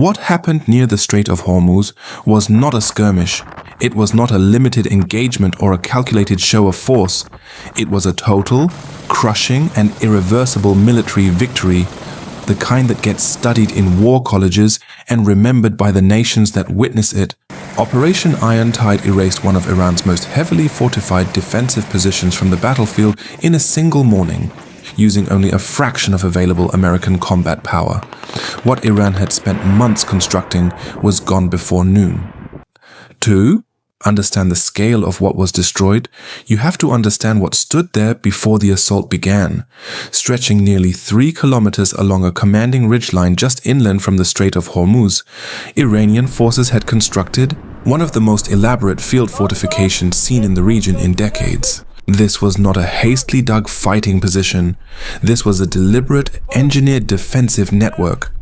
What happened near the Strait of Hormuz was not a skirmish. It was not a limited engagement or a calculated show of force. It was a total, crushing, and irreversible military victory, the kind that gets studied in war colleges and remembered by the nations that witness it. Operation Iron Tide erased one of Iran's most heavily fortified defensive positions from the battlefield in a single morning, using only a fraction of available American combat power. What Iran had spent months constructing was gone before noon. 2. Understand the scale of what was destroyed, you have to understand what stood there before the assault began. Stretching nearly 3 kilometers along a commanding ridgeline just inland from the Strait of Hormuz, Iranian forces had constructed one of the most elaborate field fortifications seen in the region in decades. This was not a hastily dug fighting position. This was a deliberate, engineered defensive network.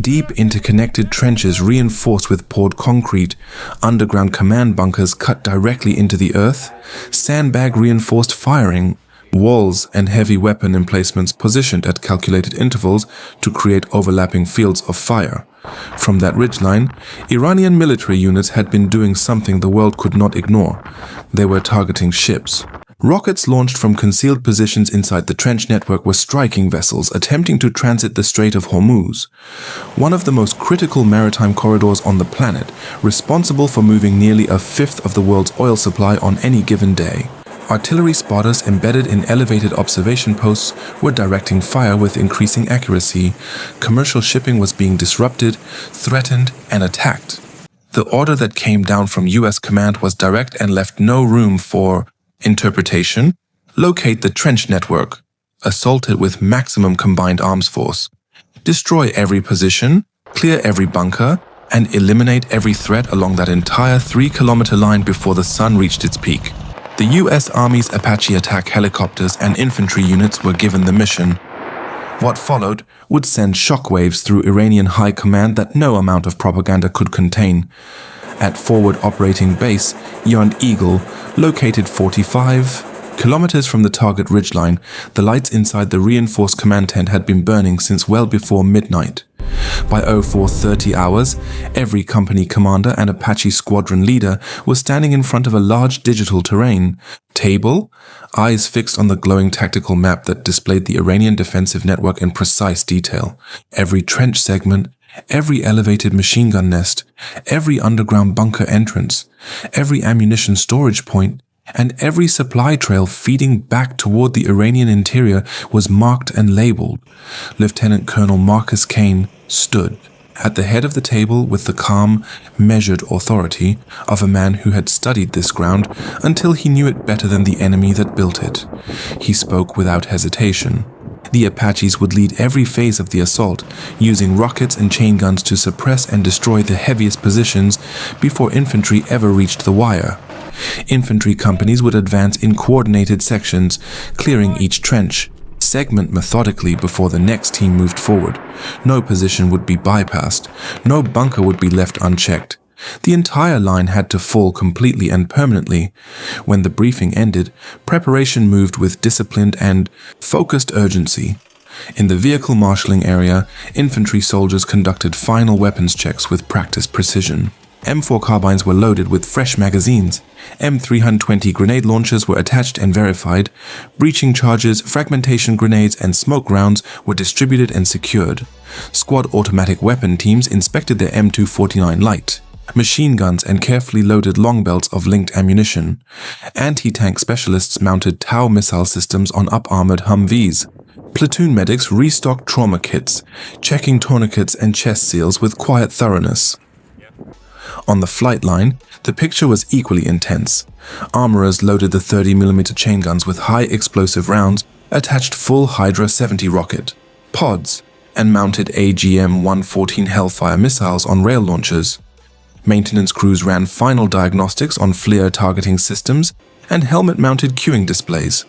Deep interconnected trenches reinforced with poured concrete, underground command bunkers cut directly into the earth, sandbag reinforced firing, walls and heavy weapon emplacements positioned at calculated intervals to create overlapping fields of fire. From that ridgeline, Iranian military units had been doing something the world could not ignore. They were targeting ships. Rockets launched from concealed positions inside the trench network were striking vessels attempting to transit the Strait of Hormuz, one of the most critical maritime corridors on the planet, responsible for moving nearly a fifth of the world's oil supply on any given day. Artillery spotters embedded in elevated observation posts were directing fire with increasing accuracy. Commercial shipping was being disrupted, threatened, and attacked. The order that came down from US command was direct and left no room for interpretation. Locate the trench network. Assault it with maximum combined arms force. Destroy every position, clear every bunker, and eliminate every threat along that entire 3-kilometer line before the sun reached its peak. The US Army's Apache attack helicopters and infantry units were given the mission. What followed would send shockwaves through Iranian high command that no amount of propaganda could contain. At forward operating base, Yond Eagle, located 45 kilometers from the target ridgeline, the lights inside the reinforced command tent had been burning since well before midnight. By 0430 hours, every company commander and Apache squadron leader was standing in front of a large digital terrain table, eyes fixed on the glowing tactical map that displayed the Iranian defensive network in precise detail. Every trench segment, every elevated machine gun nest, every underground bunker entrance, every ammunition storage point, and every supply trail feeding back toward the Iranian interior was marked and labeled. Lieutenant Colonel Marcus Kane stood at the head of the table with the calm, measured authority of a man who had studied this ground until he knew it better than the enemy that built it. He spoke without hesitation. The Apaches would lead every phase of the assault, using rockets and chain guns to suppress and destroy the heaviest positions before infantry ever reached the wire. Infantry companies would advance in coordinated sections, clearing each trench, segment methodically before the next team moved forward. No position would be bypassed, no bunker would be left unchecked. The entire line had to fall completely and permanently. When the briefing ended, preparation moved with disciplined and focused urgency. In the vehicle marshalling area, infantry soldiers conducted final weapons checks with practiced precision. M4 carbines were loaded with fresh magazines. M320 grenade launchers were attached and verified. Breaching charges, fragmentation grenades, and smoke rounds were distributed and secured. Squad automatic weapon teams inspected their M249 light, machine guns, and carefully loaded long belts of linked ammunition. Anti-tank specialists mounted Tau missile systems on up-armored Humvees. Platoon medics restocked trauma kits, checking tourniquets and chest seals with quiet thoroughness. On the flight line, the picture was equally intense. Armorers loaded the 30mm chain guns with high explosive rounds, attached full Hydra 70 rocket pods, and mounted AGM-114 Hellfire missiles on rail launchers. Maintenance crews ran final diagnostics on FLIR targeting systems and helmet-mounted queuing displays.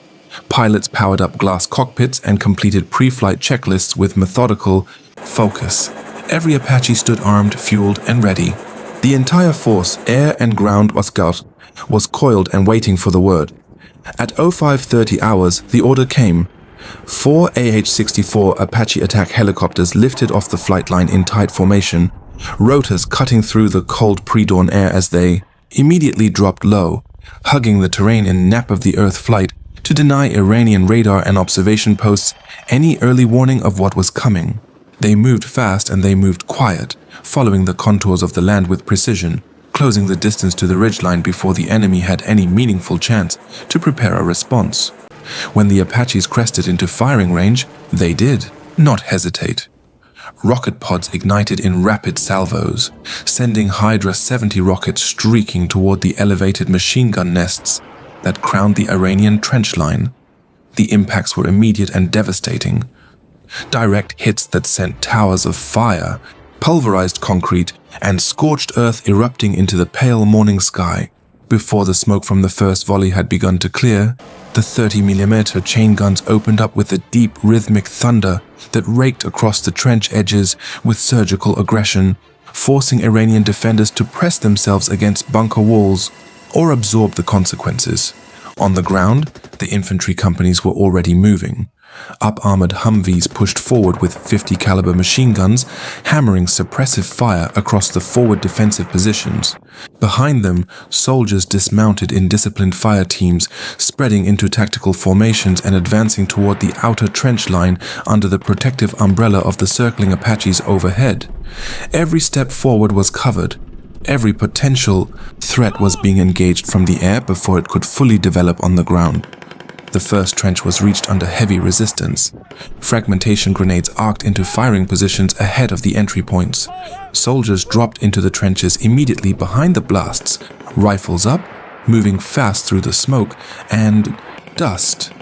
Pilots powered up glass cockpits and completed pre-flight checklists with methodical focus. Every Apache stood armed, fueled, and ready. The entire force, air and ground, was coiled and waiting for the word. At 0530 hours, the order came. 4 AH-64 Apache attack helicopters lifted off the flight line in tight formation, rotors cutting through the cold pre-dawn air as they immediately dropped low, hugging the terrain in nap-of-the-earth flight to deny Iranian radar and observation posts any early warning of what was coming. They moved fast and they moved quiet, following the contours of the land with precision, closing the distance to the ridgeline before the enemy had any meaningful chance to prepare a response. When the Apaches crested into firing range, they did not hesitate. Rocket pods ignited in rapid salvos, sending Hydra 70 rockets streaking toward the elevated machine gun nests that crowned the Iranian trench line. The impacts were immediate and devastating. Direct hits that sent towers of fire, pulverized concrete, and scorched earth erupting into the pale morning sky. Before the smoke from the first volley had begun to clear, the 30mm chain guns opened up with a deep rhythmic thunder that raked across the trench edges with surgical aggression, forcing Iranian defenders to press themselves against bunker walls or absorb the consequences. On the ground, the infantry companies were already moving. Up-armored Humvees pushed forward with 50 caliber machine guns, hammering suppressive fire across the forward defensive positions. Behind them, soldiers dismounted in disciplined fire teams, spreading into tactical formations and advancing toward the outer trench line under the protective umbrella of the circling Apaches overhead. Every step forward was covered. Every potential threat was being engaged from the air before it could fully develop on the ground. The first trench was reached under heavy resistance. Fragmentation grenades arced into firing positions ahead of the entry points. Soldiers dropped into the trenches immediately behind the blasts, rifles up, moving fast through the smoke and dust.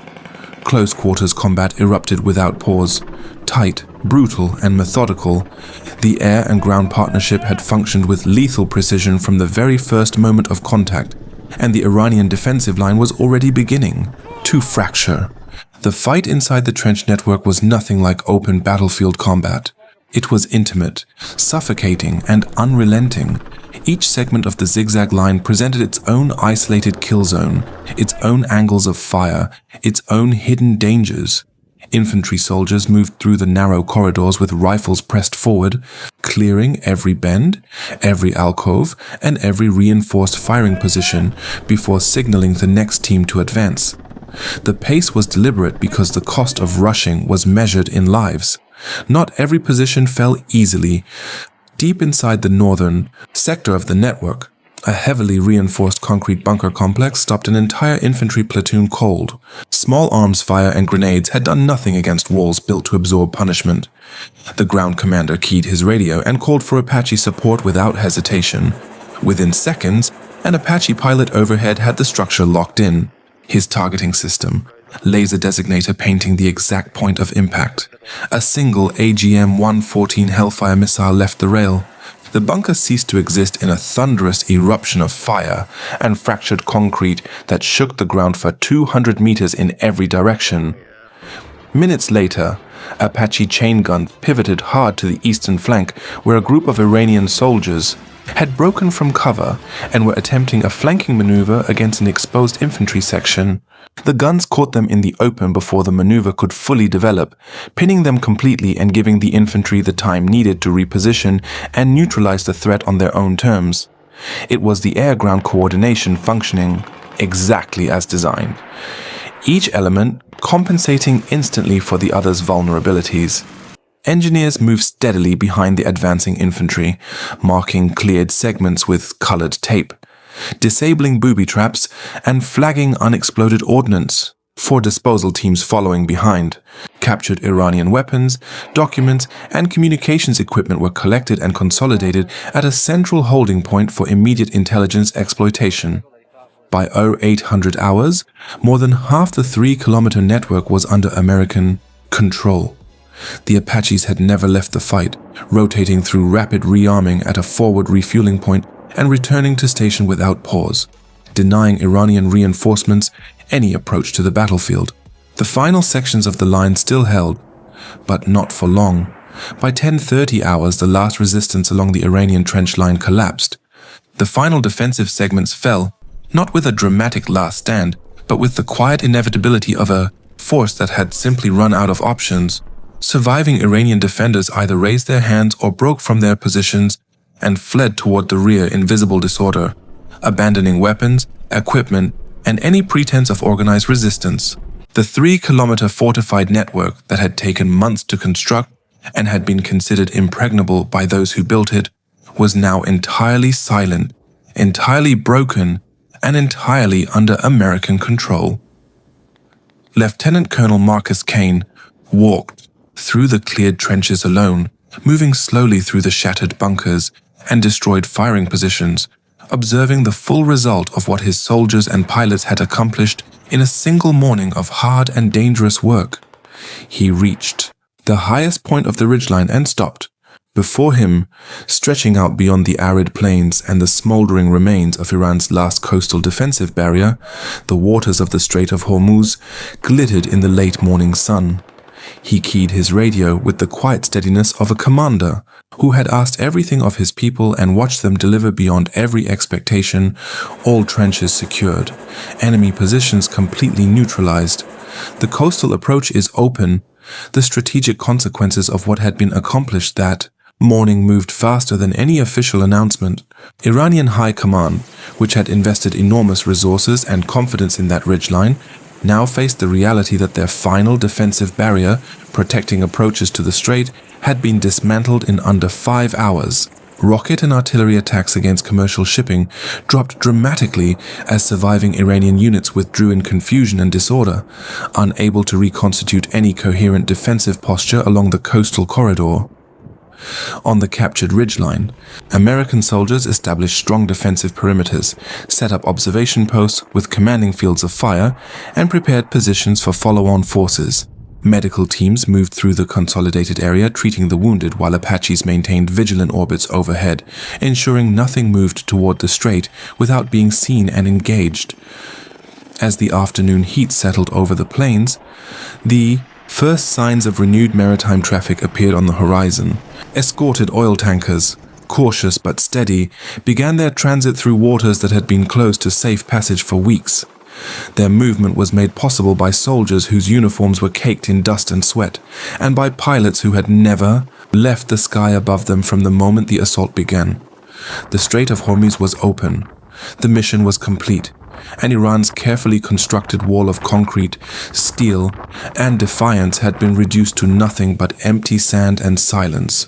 Close quarters combat erupted without pause. Tight, brutal, and methodical, the air and ground partnership had functioned with lethal precision from the very first moment of contact, and the Iranian defensive line was already beginning to fracture. The fight inside the trench network was nothing like open battlefield combat. It was intimate, suffocating, and unrelenting. Each segment of the zigzag line presented its own isolated kill zone, its own angles of fire, its own hidden dangers. Infantry soldiers moved through the narrow corridors with rifles pressed forward, clearing every bend, every alcove, and every reinforced firing position before signaling the next team to advance. The pace was deliberate because the cost of rushing was measured in lives. Not every position fell easily. Deep inside the northern sector of the network, a heavily reinforced concrete bunker complex stopped an entire infantry platoon cold. Small arms fire and grenades had done nothing against walls built to absorb punishment. The ground commander keyed his radio and called for Apache support without hesitation. Within seconds, an Apache pilot overhead had the structure locked in. His targeting system, laser designator painting the exact point of impact. A single AGM-114 Hellfire missile left the rail. The bunker ceased to exist in a thunderous eruption of fire and fractured concrete that shook the ground for 200 meters in every direction. Minutes later, Apache chain guns pivoted hard to the eastern flank where a group of Iranian soldiers had broken from cover and were attempting a flanking maneuver against an exposed infantry section. The guns caught them in the open before the maneuver could fully develop, pinning them completely and giving the infantry the time needed to reposition and neutralize the threat on their own terms. It was the air-ground coordination functioning exactly as designed, each element compensating instantly for the other's vulnerabilities. Engineers moved steadily behind the advancing infantry, marking cleared segments with colored tape, disabling booby traps, and flagging unexploded ordnance. 4 disposal teams following behind. Captured Iranian weapons, documents, and communications equipment were collected and consolidated at a central holding point for immediate intelligence exploitation. By 0800 hours, more than half the 3-kilometer network was under American control. The Apaches had never left the fight, rotating through rapid rearming at a forward refueling point and returning to station without pause, denying Iranian reinforcements any approach to the battlefield. The final sections of the line still held, but not for long. By 10:30 hours, the last resistance along the Iranian trench line collapsed. The final defensive segments fell, not with a dramatic last stand, but with the quiet inevitability of a force that had simply run out of options. Surviving Iranian defenders either raised their hands or broke from their positions and fled toward the rear in visible disorder, abandoning weapons, equipment, and any pretense of organized resistance. The 3-kilometer fortified network that had taken months to construct and had been considered impregnable by those who built it was now entirely silent, entirely broken, and entirely under American control. Lieutenant Colonel Marcus Kane walked through the cleared trenches alone, moving slowly through the shattered bunkers and destroyed firing positions, observing the full result of what his soldiers and pilots had accomplished in a single morning of hard and dangerous work. He reached the highest point of the ridgeline and stopped. Before him, stretching out beyond the arid plains and the smoldering remains of Iran's last coastal defensive barrier, the waters of the Strait of Hormuz glittered in the late morning sun. He keyed his radio with the quiet steadiness of a commander who had asked everything of his people and watched them deliver beyond every expectation, all trenches secured, enemy positions completely neutralized. The coastal approach is open. The strategic consequences of what had been accomplished that morning moved faster than any official announcement. Iranian High Command, which had invested enormous resources and confidence in that ridgeline, now faced the reality that their final defensive barrier, protecting approaches to the strait, had been dismantled in under 5 hours. Rocket and artillery attacks against commercial shipping dropped dramatically as surviving Iranian units withdrew in confusion and disorder, unable to reconstitute any coherent defensive posture along the coastal corridor. On the captured ridgeline, American soldiers established strong defensive perimeters, set up observation posts with commanding fields of fire, and prepared positions for follow-on forces. Medical teams moved through the consolidated area, treating the wounded, while Apaches maintained vigilant orbits overhead, ensuring nothing moved toward the strait without being seen and engaged. As the afternoon heat settled over the plains, the first signs of renewed maritime traffic appeared on the horizon. Escorted oil tankers, cautious but steady, began their transit through waters that had been closed to safe passage for weeks. Their movement was made possible by soldiers whose uniforms were caked in dust and sweat, and by pilots who had never left the sky above them from the moment the assault began. The Strait of Hormuz was open. The mission was complete, and Iran's carefully constructed wall of concrete, steel, and defiance had been reduced to nothing but empty sand and silence.